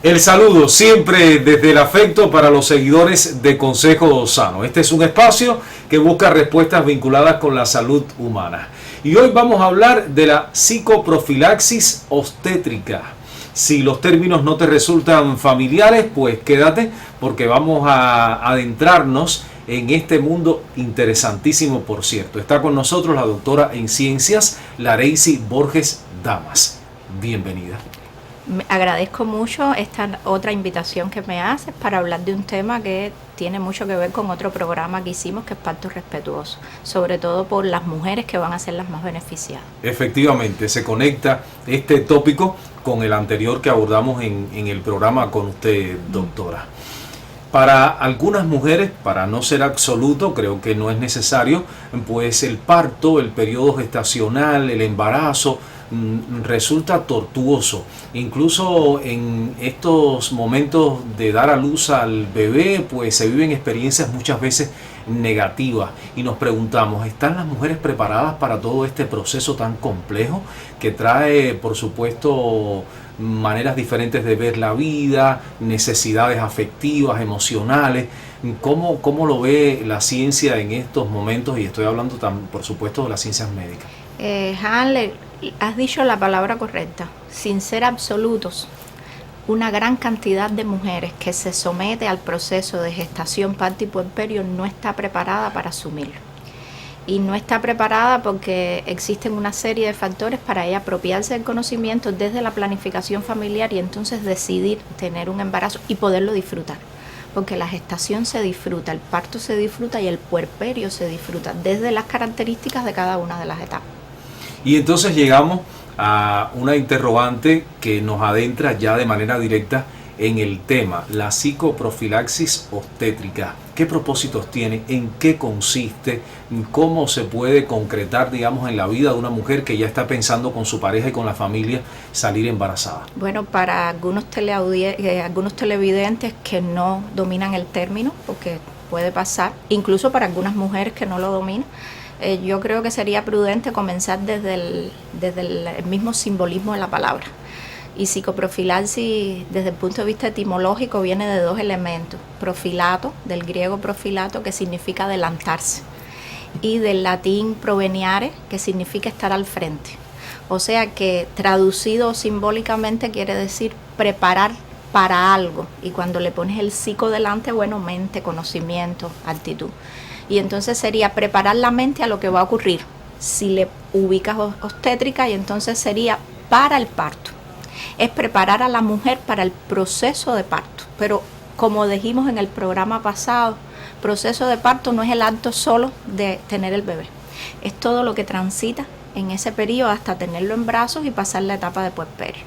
El saludo siempre desde el afecto para los seguidores de Consejo Sano. Este es un espacio que busca respuestas vinculadas con la salud humana. Y hoy vamos a hablar de la psicoprofilaxis obstétrica. Si los términos no te resultan familiares, pues quédate porque vamos a adentrarnos en este mundo interesantísimo, por cierto. Está con nosotros la doctora en ciencias, Lareisi Borges Damas. Bienvenida. Agradezco mucho esta otra invitación que me haces para hablar de un tema que tiene mucho que ver con otro programa que hicimos, que es Parto Respetuoso, sobre todo por las mujeres que van a ser las más beneficiadas. Efectivamente, se conecta este tópico con el anterior que abordamos en el programa con usted, doctora. Para algunas mujeres, para no ser absoluto, creo que no es necesario, pues el parto, el periodo gestacional, el embarazo, resulta tortuoso. Incluso en estos momentos de dar a luz al bebé, pues se viven experiencias muchas veces negativas y nos preguntamos, ¿están las mujeres preparadas para todo este proceso tan complejo que trae, por supuesto, maneras diferentes de ver la vida, necesidades afectivas, emocionales? ¿Cómo lo ve la ciencia en estos momentos? Y estoy hablando, por supuesto, de las ciencias médicas. Han, has dicho la palabra correcta. Sin ser absolutos, una gran cantidad de mujeres que se somete al proceso de gestación, parto y puerperio no está preparada para asumirlo. Y no está preparada porque existen una serie de factores para ella apropiarse del conocimiento desde la planificación familiar y entonces decidir tener un embarazo y poderlo disfrutar. Porque la gestación se disfruta, el parto se disfruta y el puerperio se disfruta desde las características de cada una de las etapas. Y entonces llegamos a una interrogante que nos adentra ya de manera directa en el tema, la psicoprofilaxis obstétrica. ¿Qué propósitos tiene? ¿En qué consiste? ¿Cómo se puede concretar, digamos, en la vida de una mujer que ya está pensando con su pareja y con la familia salir embarazada? Bueno, para algunos televidentes que no dominan el término, porque puede pasar, incluso para algunas mujeres que no lo dominan, yo creo que sería prudente comenzar desde el mismo simbolismo de la palabra. Y psicoprofilaxis, desde el punto de vista etimológico, viene de dos elementos. Profilato, del griego profilato, que significa adelantarse, y del latín proveniare, que significa estar al frente. O sea que traducido simbólicamente quiere decir preparar para algo. Y cuando le pones el psico delante, bueno, mente, conocimiento, actitud. Y entonces sería preparar la mente a lo que va a ocurrir. Si le ubicas obstétrica, y entonces sería para el parto. Es preparar a la mujer para el proceso de parto. Pero como dijimos en el programa pasado, proceso de parto no es el acto solo de tener el bebé. Es todo lo que transita en ese periodo hasta tenerlo en brazos y pasar la etapa de puerperio.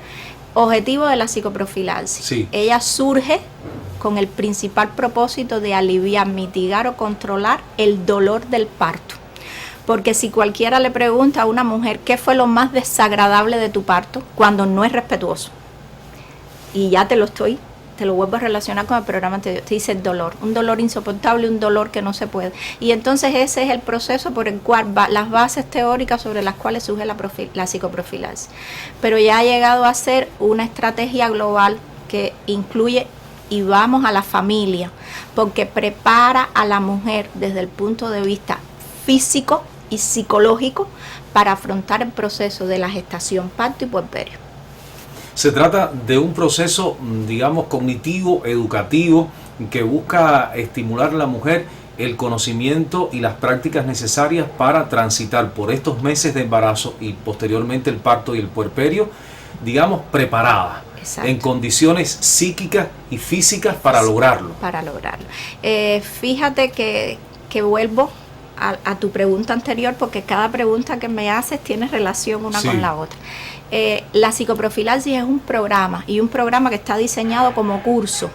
Objetivo de la psicoprofilaxis. Sí. Ella surge con el principal propósito de aliviar, mitigar o controlar el dolor del parto. Porque si cualquiera le pregunta a una mujer qué fue lo más desagradable de tu parto, cuando no es respetuoso, y ya te lo vuelvo a relacionar con el programa anterior, te dice el dolor, un dolor insoportable, un dolor que no se puede. Y entonces ese es el proceso por el cual las bases teóricas sobre las cuales surge la psicoprofilaxis. Pero ya ha llegado a ser una estrategia global que incluye y vamos a la familia, porque prepara a la mujer desde el punto de vista físico y psicológico para afrontar el proceso de la gestación, parto y puerperio. Se trata de un proceso, digamos, cognitivo, educativo, que busca estimular a la mujer el conocimiento y las prácticas necesarias para transitar por estos meses de embarazo y posteriormente el parto y el puerperio, digamos, preparada. Exacto. En condiciones psíquicas y físicas para lograrlo. Para lograrlo. Fíjate que vuelvo a tu pregunta anterior, porque cada pregunta que me haces tiene relación una con la otra. La psicoprofilaxis es un programa, y un programa que está diseñado como curso.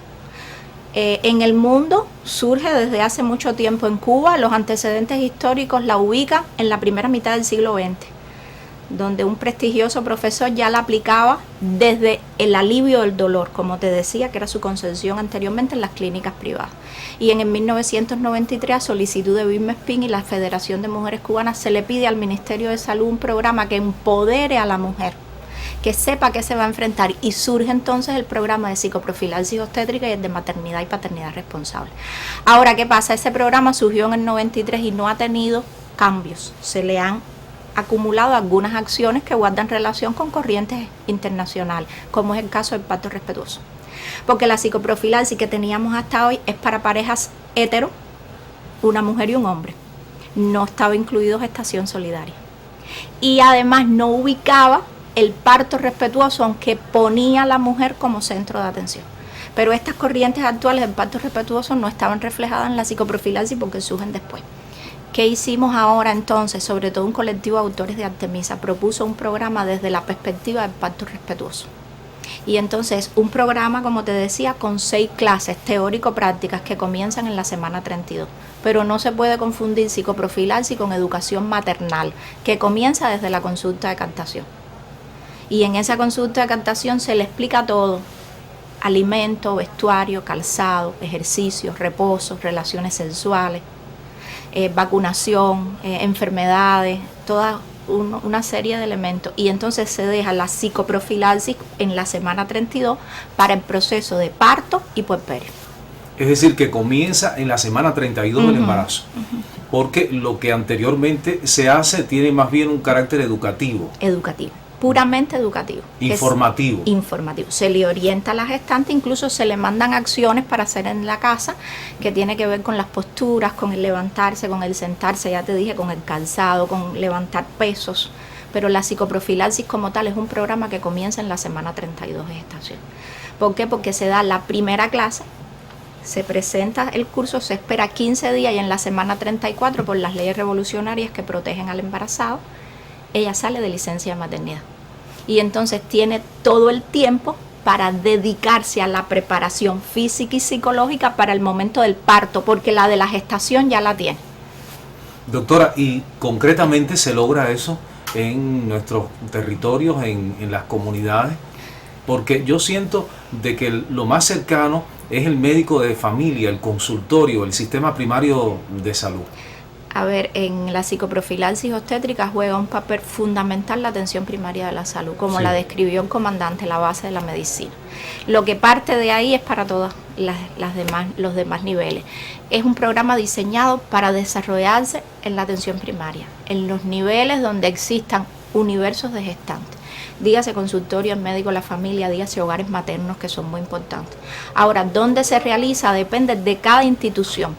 En el mundo surge desde hace mucho tiempo. En Cuba los antecedentes históricos la ubican en la primera mitad del siglo XX, donde un prestigioso profesor ya la aplicaba desde el alivio del dolor, como te decía, que era su concepción anteriormente en las clínicas privadas. Y en el 1993, a solicitud de Vilma Espín y la Federación de Mujeres Cubanas, se le pide al Ministerio de Salud un programa que empodere a la mujer, que sepa qué se va a enfrentar, y surge entonces el programa de psicoprofilaxis obstétrica y el de maternidad y paternidad responsable. Ahora, ¿qué pasa? Ese programa surgió en el 93 y no ha tenido cambios, se le han acumulado algunas acciones que guardan relación con corrientes internacionales, como es el caso del parto respetuoso. Porque la psicoprofilaxis que teníamos hasta hoy es para parejas hetero, una mujer y un hombre. No estaba incluido gestación solidaria. Y además no ubicaba el parto respetuoso, aunque ponía a la mujer como centro de atención. Pero estas corrientes actuales del parto respetuoso no estaban reflejadas en la psicoprofilaxis porque surgen después. ¿Qué hicimos ahora entonces? Sobre todo un colectivo de autores de Artemisa propuso un programa desde la perspectiva del parto respetuoso. Y entonces un programa, como te decía, con 6 clases teórico-prácticas que comienzan en la semana 32. Pero no se puede confundir psicoprofilaxis con educación maternal, que comienza desde la consulta de captación. Y en esa consulta de captación se le explica todo: alimento, vestuario, calzado, ejercicios, reposo, relaciones sexuales, vacunación, enfermedades, toda una serie de elementos. Y entonces se deja la psicoprofilaxis en la semana 32 para el proceso de parto y puerperio. Es decir, que comienza en la semana 32 del embarazo, porque lo que anteriormente se hace tiene más bien un carácter educativo. Educativo, puramente educativo. Informativo. Informativo. Se le orienta a la gestante, incluso se le mandan acciones para hacer en la casa, que tiene que ver con las posturas, con el levantarse, con el sentarse, ya te dije, con el calzado, con levantar pesos. Pero la psicoprofilaxis como tal es un programa que comienza en la semana 32 de gestación. ¿Por qué? Porque se da la primera clase, se presenta el curso, se espera 15 días y en la semana 34, por las leyes revolucionarias que protegen al embarazado, ella sale de licencia de maternidad. Y entonces tiene todo el tiempo para dedicarse a la preparación física y psicológica para el momento del parto, porque la de la gestación ya la tiene. Doctora, ¿y concretamente se logra eso en nuestros territorios, en las comunidades? Porque yo siento de que lo más cercano es el médico de familia, el consultorio, el sistema primario de salud. A ver, en la psicoprofilaxis obstétrica juega un papel fundamental la atención primaria de la salud, como la describió el comandante, la base de la medicina. Lo que parte de ahí es para todos los demás niveles. Es un programa diseñado para desarrollarse en la atención primaria, en los niveles donde existan universos de gestantes. Dígase consultorio, médico de la familia, dígase hogares maternos, que son muy importantes. Ahora, ¿dónde se realiza? Depende de cada institución,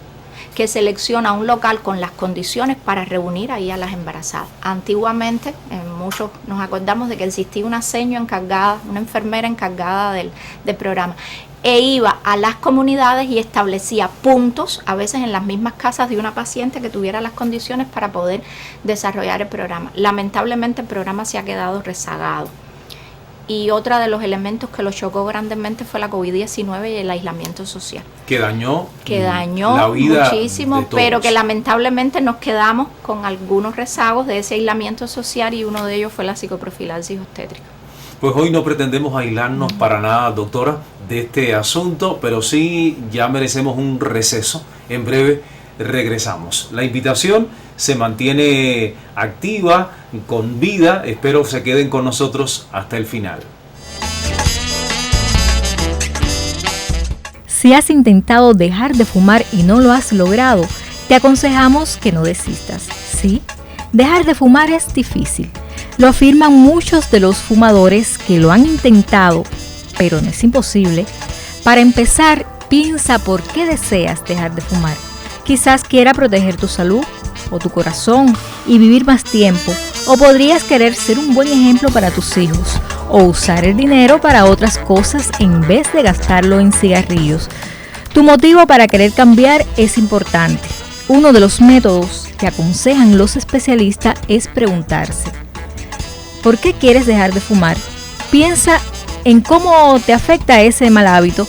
que selecciona un local con las condiciones para reunir ahí a las embarazadas. Antiguamente, muchos nos acordamos de que existía una seño encargada, una enfermera encargada del programa, e iba a las comunidades y establecía puntos, a veces en las mismas casas de una paciente que tuviera las condiciones para poder desarrollar el programa. Lamentablemente el programa se ha quedado rezagado. Y otro de los elementos que lo chocó grandemente fue la COVID-19 y el aislamiento social. Que dañó la vida muchísimo, pero que lamentablemente nos quedamos con algunos rezagos de ese aislamiento social, y uno de ellos fue la psicoprofilaxis obstétrica. Pues hoy no pretendemos aislarnos para nada, doctora, de este asunto, pero sí ya merecemos un receso. En breve regresamos. La invitación se mantiene activa, con vida. Espero se queden con nosotros hasta el final. Si has intentado dejar de fumar y no lo has logrado, te aconsejamos que no desistas. Sí, dejar de fumar es difícil. Lo afirman muchos de los fumadores que lo han intentado, pero no es imposible. Para empezar, piensa por qué deseas dejar de fumar. Quizás quiera proteger tu salud o tu corazón y vivir más tiempo, o podrías querer ser un buen ejemplo para tus hijos, o usar el dinero para otras cosas en vez de gastarlo en cigarrillos. Tu motivo para querer cambiar es importante. Uno de los métodos que aconsejan los especialistas es preguntarse: ¿por qué quieres dejar de fumar? Piensa en cómo te afecta ese mal hábito.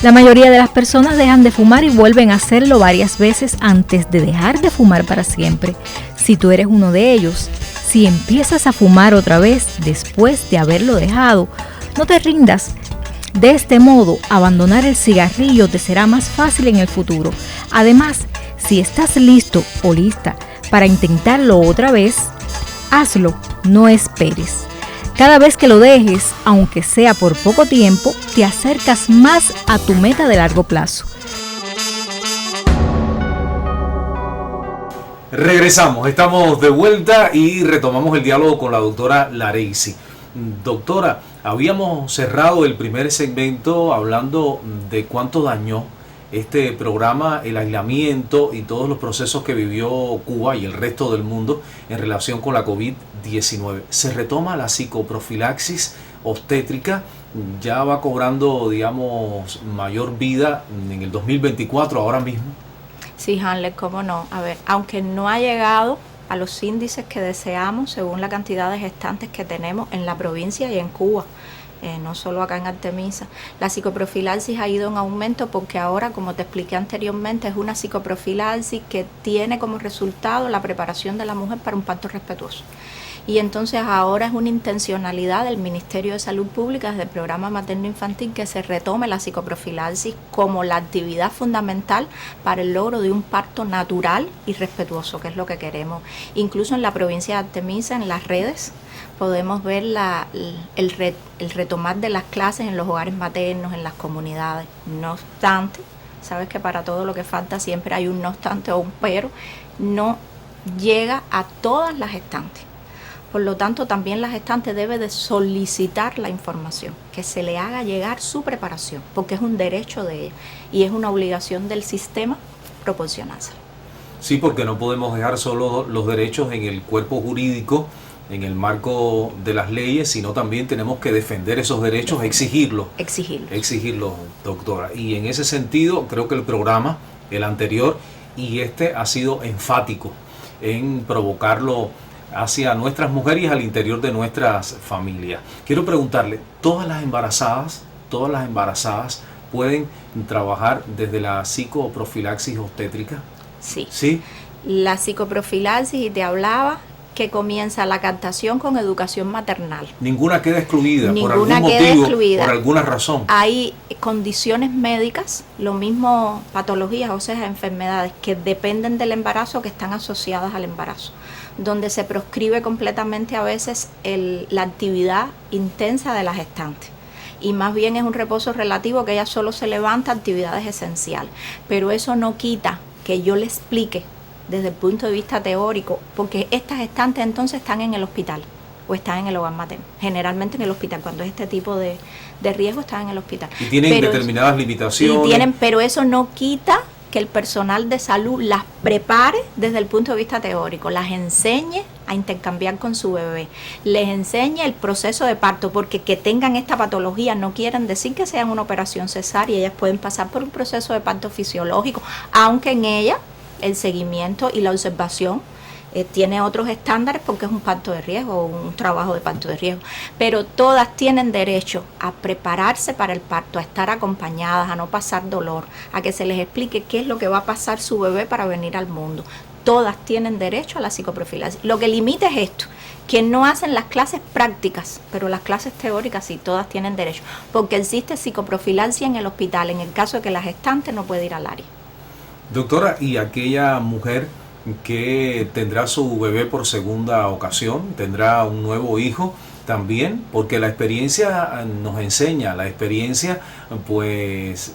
La mayoría de las personas dejan de fumar y vuelven a hacerlo varias veces antes de dejar de fumar para siempre. Si tú eres uno de ellos, si empiezas a fumar otra vez después de haberlo dejado, no te rindas. De este modo, abandonar el cigarrillo te será más fácil en el futuro. Además, si estás listo o lista para intentarlo otra vez, hazlo, no esperes. Cada vez que lo dejes, aunque sea por poco tiempo, te acercas más a tu meta de largo plazo. Regresamos, estamos de vuelta y retomamos el diálogo con la doctora Lareisi. Doctora, habíamos cerrado el primer segmento hablando de cuánto dañó este programa, el aislamiento y todos los procesos que vivió Cuba y el resto del mundo en relación con la COVID-19. Se retoma la psicoprofilaxis obstétrica, ya va cobrando, digamos, mayor vida en el 2024, ahora mismo. Sí, Hanley, cómo no. A ver, aunque no ha llegado a los índices que deseamos según la cantidad de gestantes que tenemos en la provincia y en Cuba, no solo acá en Artemisa, la psicoprofilaxis ha ido en aumento porque ahora, como te expliqué anteriormente, es una psicoprofilaxis que tiene como resultado la preparación de la mujer para un parto respetuoso. Y entonces ahora es una intencionalidad del Ministerio de Salud Pública desde el programa materno-infantil que se retome la psicoprofilaxis como la actividad fundamental para el logro de un parto natural y respetuoso, que es lo que queremos. Incluso en la provincia de Artemisa, en las redes, podemos ver el retomar de las clases en los hogares maternos, en las comunidades. No obstante, sabes que para todo lo que falta siempre hay un no obstante o un pero, no llega a todas las gestantes. Por lo tanto, también la gestante debe de solicitar la información, que se le haga llegar su preparación, porque es un derecho de ella y es una obligación del sistema proporcionársela. Sí, porque no podemos dejar solo los derechos en el cuerpo jurídico, en el marco de las leyes, sino también tenemos que defender esos derechos, exigirlos, doctora. Y en ese sentido, creo que el programa, el anterior y este, ha sido enfático en provocarlo hacia nuestras mujeres y al interior de nuestras familias. Quiero preguntarle, ¿todas las embarazadas pueden trabajar desde la psicoprofilaxis obstétrica? Sí. ¿Sí? La psicoprofilaxis, y te hablaba que comienza la captación con educación maternal. Ninguna queda excluida Ninguna por algún queda motivo, excluida. por alguna razón. Hay condiciones médicas, lo mismo patologías, o sea, enfermedades que dependen del embarazo, que están asociadas al embarazo, donde se proscribe completamente a veces la actividad intensa de la gestante. Y más bien es un reposo relativo que ella solo se levanta actividades esenciales. Pero eso no quita que yo le explique desde el punto de vista teórico, porque estas gestantes entonces están en el hospital o están en el hogar materno, generalmente en el hospital, cuando es este tipo de riesgo están en el hospital. Y tienen determinadas limitaciones. Pero eso no quita que el personal de salud las prepare desde el punto de vista teórico, las enseñe a intercambiar con su bebé, les enseñe el proceso de parto, porque que tengan esta patología no quieren decir que sean una operación cesárea, ellas pueden pasar por un proceso de parto fisiológico, aunque en ella el seguimiento y la observación tiene otros estándares porque es un parto de riesgo, un trabajo de parto de riesgo, pero todas tienen derecho a prepararse para el parto, a estar acompañadas, a no pasar dolor, a que se les explique qué es lo que va a pasar su bebé para venir al mundo. Todas tienen derecho a la psicoprofilaxis. Lo que limita es esto, que no hacen las clases prácticas, pero las clases teóricas sí, todas tienen derecho, porque existe psicoprofilaxis en el hospital, en el caso de que la gestante no puede ir al área. Doctora, ¿y aquella mujer que tendrá su bebé por segunda ocasión, tendrá un nuevo hijo también? Porque la experiencia nos enseña, la experiencia pues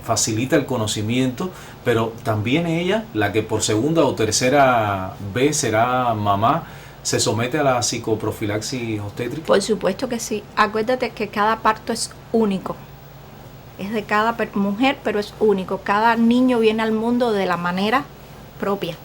facilita el conocimiento, pero también ella, la que por segunda o tercera vez será mamá, ¿se somete a la psicoprofilaxis obstétrica? Por supuesto que sí. Acuérdate que cada parto es único. Es de cada mujer, pero es único. Cada niño viene al mundo de la manera propia.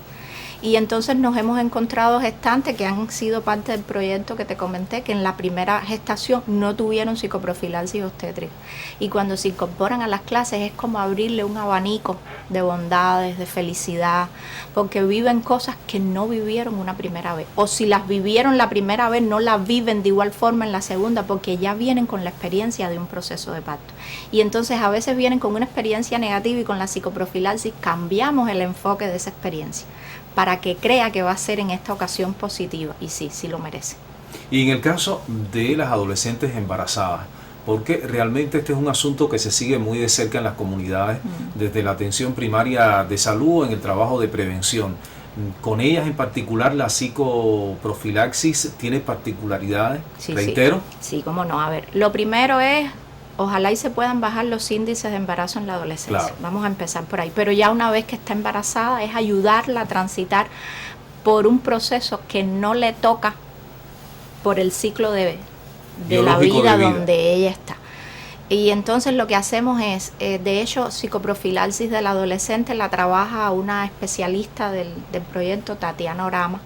Y entonces nos hemos encontrado gestantes que han sido parte del proyecto que te comenté, que en la primera gestación no tuvieron psicoprofilaxis obstétrica. Y cuando se incorporan a las clases es como abrirle un abanico de bondades, de felicidad, porque viven cosas que no vivieron una primera vez. O si las vivieron la primera vez, no las viven de igual forma en la segunda, porque ya vienen con la experiencia de un proceso de parto. Y entonces a veces vienen con una experiencia negativa y con la psicoprofilaxis cambiamos el enfoque de esa experiencia, para que crea que va a ser en esta ocasión positiva, y sí, sí lo merece. Y en el caso de las adolescentes embarazadas, porque realmente este es un asunto que se sigue muy de cerca en las comunidades, desde la atención primaria de salud, en el trabajo de prevención. Con ellas en particular, la psicoprofilaxis tiene particularidades, Sí, reitero. Sí, cómo no. A ver, lo primero es, ojalá y se puedan bajar los índices de embarazo en la adolescencia. Claro. Vamos a empezar por ahí. Pero ya una vez que está embarazada, es ayudarla a transitar por un proceso que no le toca por el ciclo de la vida donde ella está. Y entonces lo que hacemos es, de hecho, psicoprofilaxis del adolescente la trabaja una especialista del proyecto, Tatiana Orama,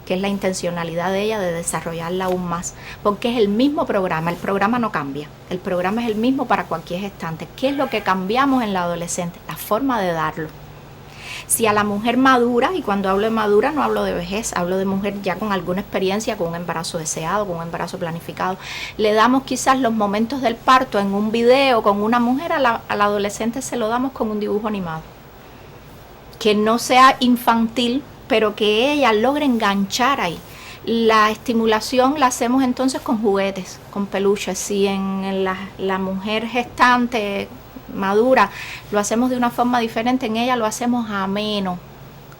que es la intencionalidad de ella de desarrollarla aún más, porque es el mismo programa, el programa no cambia, el programa es el mismo para cualquier gestante. ¿Qué es lo que cambiamos en la adolescente? La forma de darlo. Si a la mujer madura, y cuando hablo de madura no hablo de vejez, hablo de mujer ya con alguna experiencia, con un embarazo deseado, con un embarazo planificado, le damos quizás los momentos del parto en un video con una mujer, a la adolescente se lo damos con un dibujo animado. Que no sea infantil, pero que ella logre enganchar ahí. La estimulación la hacemos entonces con juguetes, con peluches. Si en la mujer gestante madura lo hacemos de una forma diferente, en ella lo hacemos ameno,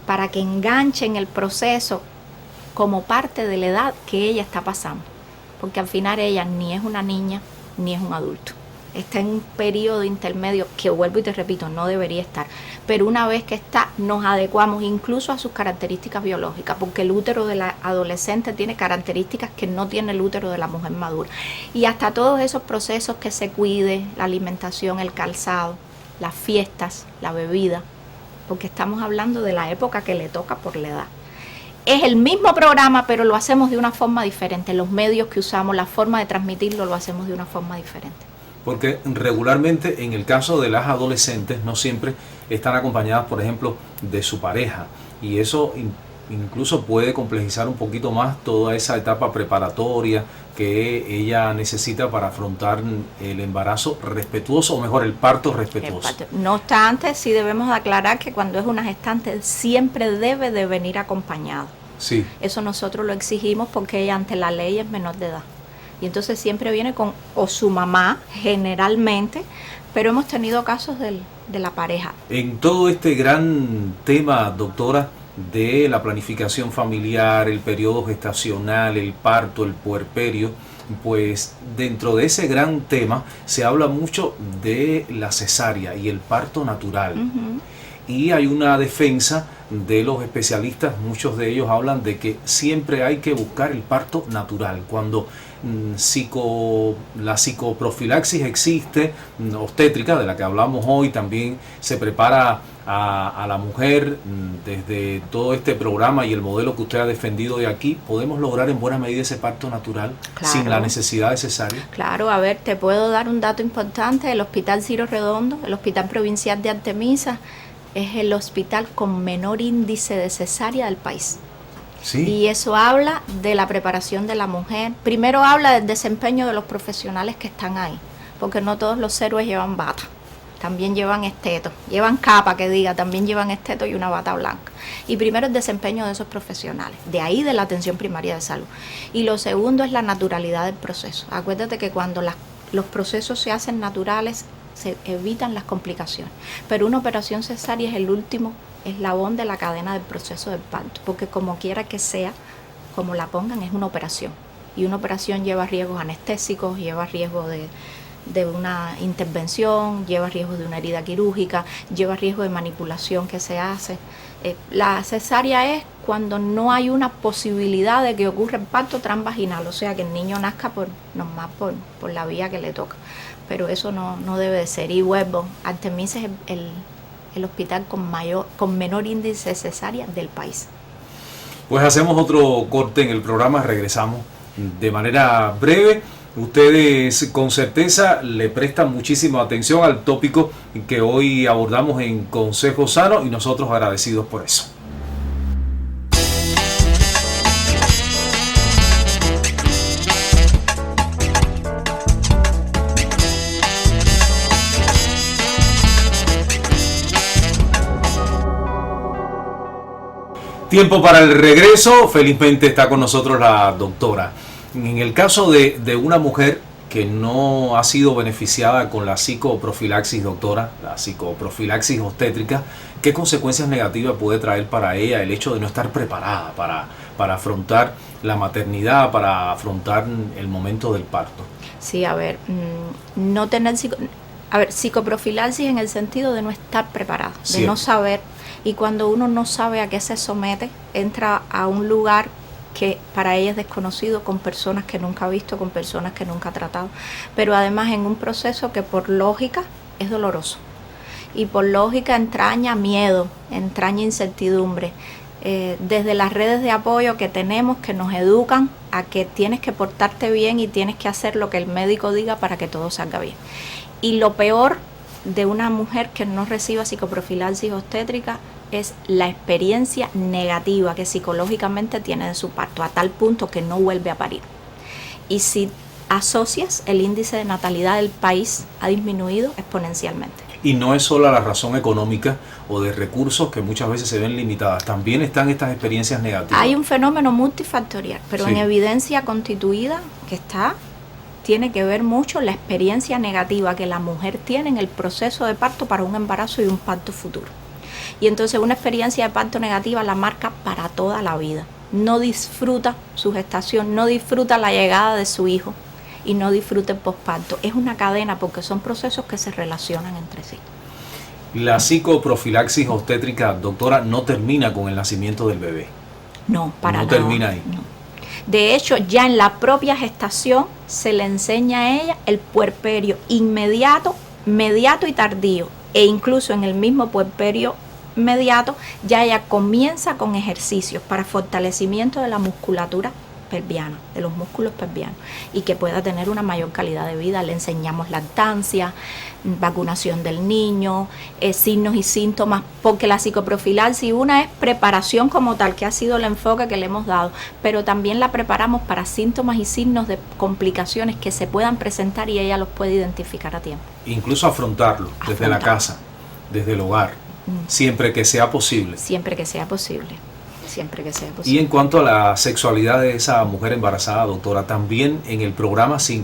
para que enganche en el proceso como parte de la edad que ella está pasando, porque al final ella ni es una niña ni es un adulto, está en un periodo intermedio que, vuelvo y te repito, no debería estar, pero una vez que está, nos adecuamos incluso a sus características biológicas, porque el útero de la adolescente tiene características que no tiene el útero de la mujer madura, y hasta todos esos procesos que se cuide, la alimentación, el calzado, las fiestas, la bebida, porque estamos hablando de la época que le toca por la edad. Es el mismo programa, pero lo hacemos de una forma diferente, los medios que usamos, la forma de transmitirlo, lo hacemos de una forma diferente. Porque regularmente en el caso de las adolescentes no siempre están acompañadas, por ejemplo, de su pareja, y eso incluso puede complejizar un poquito más toda esa etapa preparatoria que ella necesita para afrontar el embarazo respetuoso, o mejor, el parto respetuoso. No obstante, sí debemos aclarar que cuando es una gestante siempre debe de venir acompañado. Sí. Eso nosotros lo exigimos porque ella ante la ley es menor de edad. Y entonces siempre viene con o su mamá, generalmente, pero hemos tenido casos de la pareja. En todo este gran tema, doctora, de la planificación familiar, el periodo gestacional, el parto, el puerperio, pues dentro de ese gran tema se habla mucho de la cesárea y el parto natural. Uh-huh. Y hay una defensa de los especialistas, muchos de ellos hablan de que siempre hay que buscar el parto natural. Cuando la psicoprofilaxis existe, obstétrica, de la que hablamos hoy, también se prepara a la mujer desde todo este programa y el modelo que usted ha defendido de aquí, podemos lograr en buena medida ese parto natural, claro, sin la necesidad de cesárea. Claro, a ver, te puedo dar un dato importante. El Hospital Ciro Redondo, el Hospital Provincial de Artemisa, es el hospital con menor índice de cesárea del país. Sí. Y eso habla de la preparación de la mujer. Primero habla del desempeño de los profesionales que están ahí, porque no todos los héroes llevan bata, también llevan esteto, llevan capa, que diga, también llevan esteto y una bata blanca. Y primero el desempeño de esos profesionales, de ahí de la atención primaria de salud. Y lo segundo es la naturalidad del proceso. Acuérdate que cuando los procesos se hacen naturales, se evitan las complicaciones, pero una operación cesárea es el último eslabón de la cadena del proceso del parto, porque como quiera que sea, como la pongan, es una operación, y una operación lleva riesgos anestésicos, lleva riesgo de una intervención, lleva riesgo de una herida quirúrgica, lleva riesgo de manipulación que se hace. La cesárea es cuando no hay una posibilidad de que ocurra el parto transvaginal, o sea que el niño nazca nomás por la vía que le toca, pero eso no debe de ser. Y vuelvo, Artemisa es el hospital con menor índice de cesárea del país. Pues hacemos otro corte en el programa, regresamos de manera breve. Ustedes con certeza le prestan muchísima atención al tópico que hoy abordamos en Consejo Sano, y nosotros agradecidos por eso. Tiempo para el regreso. Felizmente está con nosotros la doctora. En el caso de una mujer que no ha sido beneficiada con la psicoprofilaxis, doctora, la psicoprofilaxis obstétrica, ¿qué consecuencias negativas puede traer para ella el hecho de no estar preparada para afrontar la maternidad, para afrontar el momento del parto? Sí, a ver, no tener psicoprofilaxis en el sentido de no estar preparada, de no saber, y cuando uno no sabe a qué se somete, entra a un lugar que para ella es desconocido, con personas que nunca ha visto, con personas que nunca ha tratado, pero además en un proceso que por lógica es doloroso, y por lógica entraña miedo, entraña incertidumbre. Desde las redes de apoyo que tenemos, que nos educan a que tienes que portarte bien y tienes que hacer lo que el médico diga para que todo salga bien. Y lo peor de una mujer que no reciba psicoprofilaxis obstétrica es la experiencia negativa que psicológicamente tiene de su parto, a tal punto que no vuelve a parir. Y si asocias, el índice de natalidad del país ha disminuido exponencialmente. Y no es solo la razón económica o de recursos que muchas veces se ven limitadas, también están estas experiencias negativas. Hay un fenómeno multifactorial, pero sí, en evidencia constituida que tiene que ver mucho la experiencia negativa que la mujer tiene en el proceso de parto para un embarazo y un parto futuro. Y entonces una experiencia de parto negativa la marca para toda la vida. No disfruta su gestación, no disfruta la llegada de su hijo y no disfruta el posparto. Es una cadena porque son procesos que se relacionan entre sí. La psicoprofilaxis obstétrica, doctora, no termina con el nacimiento del bebé. No, para nada. No termina ahí. No. De hecho, ya en la propia gestación se le enseña a ella el puerperio inmediato, mediato y tardío. E incluso en el mismo puerperio inmediato ya ella comienza con ejercicios para fortalecimiento de la musculatura pelviana, de los músculos pelvianos, y que pueda tener una mayor calidad de vida. Le enseñamos lactancia, vacunación del niño, signos y síntomas, porque la psicoprofilaxis, una es preparación como tal, que ha sido el enfoque que le hemos dado, pero también la preparamos para síntomas y signos de complicaciones que se puedan presentar y ella los puede identificar a tiempo. Incluso afrontarlo desde la casa, desde el hogar, siempre que sea posible. Siempre que sea posible. Siempre que sea posible. Y en cuanto a la sexualidad de esa mujer embarazada, doctora, también en el programa se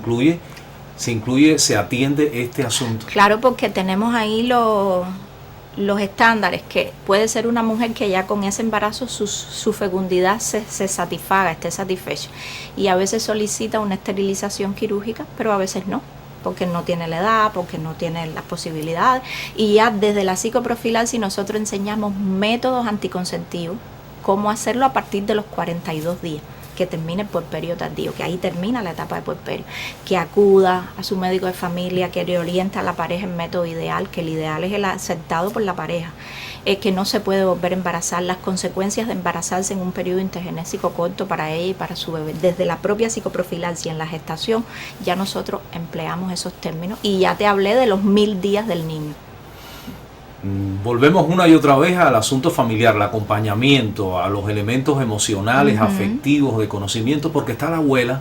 atiende este asunto. Claro, porque tenemos ahí los estándares, que puede ser una mujer que ya con ese embarazo su fecundidad se satisfaga, esté satisfecha, y a veces solicita una esterilización quirúrgica, pero a veces no, porque no tiene la edad, porque no tiene las posibilidades, y ya desde la psicoprofilaxis nosotros enseñamos métodos anticonceptivos, cómo hacerlo a partir de los 42 días, que termine el puerperio tardío, que ahí termina la etapa de puerperio, que acuda a su médico de familia, que le oriente a la pareja el método ideal, que el ideal es el aceptado por la pareja, que no se puede volver a embarazar, las consecuencias de embarazarse en un periodo intergenésico corto para ella y para su bebé. Desde la propia psicoprofilaxis en la gestación ya nosotros empleamos esos términos, y ya te hablé de los 1000 días del niño. Volvemos una y otra vez al asunto familiar, al acompañamiento, a los elementos emocionales, afectivos, de conocimiento, porque está la abuela,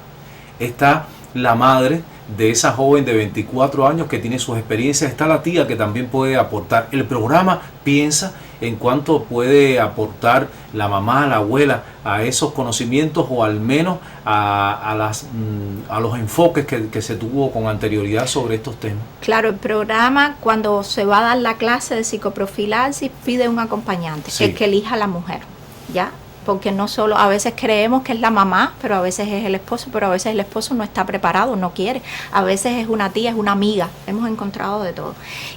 está la madre de esa joven de 24 años que tiene sus experiencias, está la tía que también puede aportar. El programa piensa en cuánto puede aportar la mamá, la abuela a esos conocimientos, o al menos a los enfoques que se tuvo con anterioridad sobre estos temas. Claro, el programa, cuando se va a dar la clase de psicoprofilaxis, pide un acompañante, sí, el que elija la mujer, ¿ya? Porque no solo, a veces creemos que es la mamá, pero a veces es el esposo, pero a veces el esposo no está preparado, no quiere, a veces es una tía, es una amiga, hemos encontrado de todo.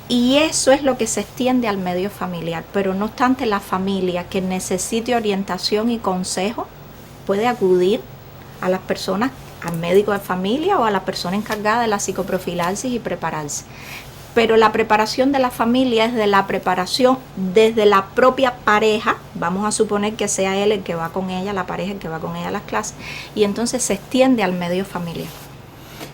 Y eso es lo que se extiende al medio familiar, pero no obstante, la familia que necesite orientación y consejo puede acudir a las personas, al médico de familia o a la persona encargada de la psicoprofilaxis y prepararse. Pero la preparación de la familia es de la preparación desde la propia pareja, vamos a suponer que sea él el que va con ella, la pareja el que va con ella a las clases, y entonces se extiende al medio familiar.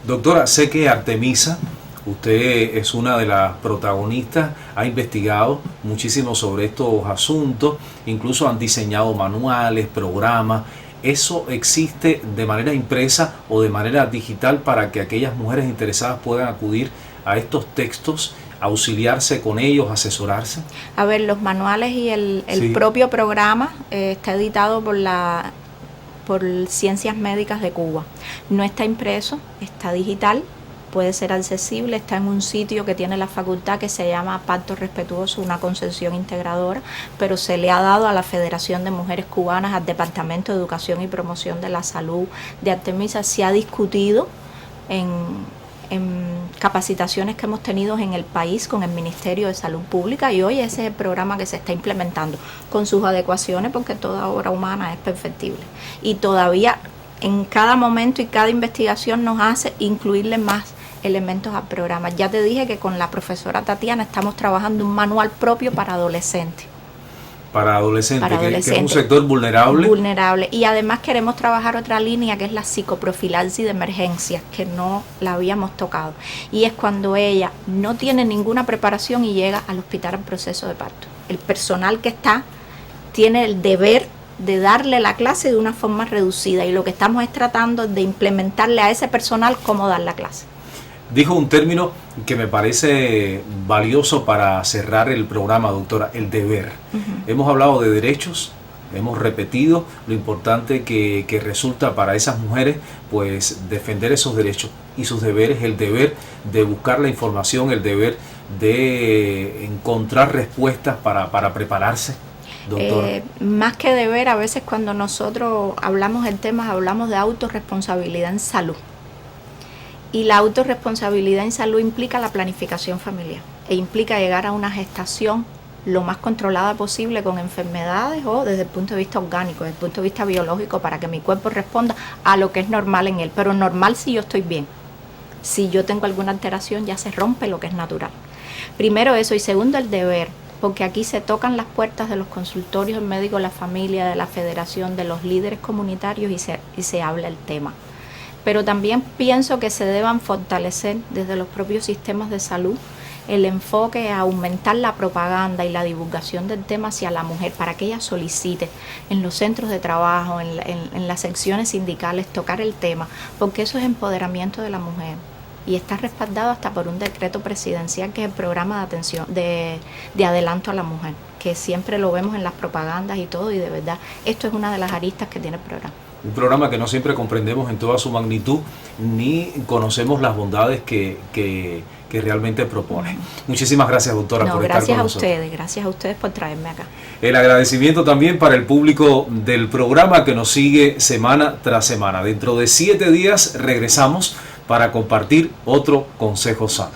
Doctora, sé que Artemisa, usted es una de las protagonistas, ha investigado muchísimo sobre estos asuntos, incluso han diseñado manuales, programas. ¿Eso existe de manera impresa o de manera digital para que aquellas mujeres interesadas puedan acudir a estos textos, auxiliarse con ellos, asesorarse? A ver, los manuales y el sí, propio programa está editado por Ciencias Médicas de Cuba. No está impreso, está digital, puede ser accesible, está en un sitio que tiene la facultad que se llama Pacto Respetuoso, una concepción integradora, pero se le ha dado a la Federación de Mujeres Cubanas, al Departamento de Educación y Promoción de la Salud de Artemisa. Se ha discutido en capacitaciones que hemos tenido en el país con el Ministerio de Salud Pública, y hoy ese es el programa que se está implementando con sus adecuaciones, porque toda obra humana es perfectible, y todavía en cada momento y cada investigación nos hace incluirle más elementos al programa. Ya te dije que con la profesora Tatiana estamos trabajando un manual propio para adolescentes. Para adolescentes, que es un sector vulnerable. Vulnerable. Y además queremos trabajar otra línea que es la psicoprofilaxis de emergencias, que no la habíamos tocado. Y es cuando ella no tiene ninguna preparación y llega al hospital en proceso de parto. El personal que está tiene el deber de darle la clase de una forma reducida, y lo que estamos es tratando de implementarle a ese personal cómo dar la clase. Dijo un término que me parece valioso para cerrar el programa, doctora, el deber. Hemos hablado de derechos, hemos repetido lo importante que resulta para esas mujeres pues defender esos derechos y sus deberes, el deber de buscar la información, el deber de encontrar respuestas para prepararse. Doctora. Más que deber, a veces cuando nosotros hablamos del tema, hablamos de autorresponsabilidad en salud. Y la autorresponsabilidad en salud implica la planificación familiar e implica llegar a una gestación lo más controlada posible, con enfermedades o desde el punto de vista orgánico, desde el punto de vista biológico, para que mi cuerpo responda a lo que es normal en él. Pero normal si yo estoy bien. Si yo tengo alguna alteración, ya se rompe lo que es natural. Primero eso, y segundo el deber, porque aquí se tocan las puertas de los consultorios del médico de la familia, de la federación, de los líderes comunitarios, y se habla el tema. Pero también pienso que se deban fortalecer desde los propios sistemas de salud el enfoque a aumentar la propaganda y la divulgación del tema hacia la mujer, para que ella solicite en los centros de trabajo, en las secciones sindicales, tocar el tema, porque eso es empoderamiento de la mujer. Y está respaldado hasta por un decreto presidencial, que es el programa de atención, de adelanto a la mujer, que siempre lo vemos en las propagandas y todo, y de verdad esto es una de las aristas que tiene el programa. Un programa que no siempre comprendemos en toda su magnitud, ni conocemos las bondades que realmente propone. Muchísimas gracias, doctora, por estar con nosotros. Gracias a ustedes por traerme acá. El agradecimiento también para el público del programa que nos sigue semana tras semana. Dentro de 7 días regresamos para compartir otro consejo sano.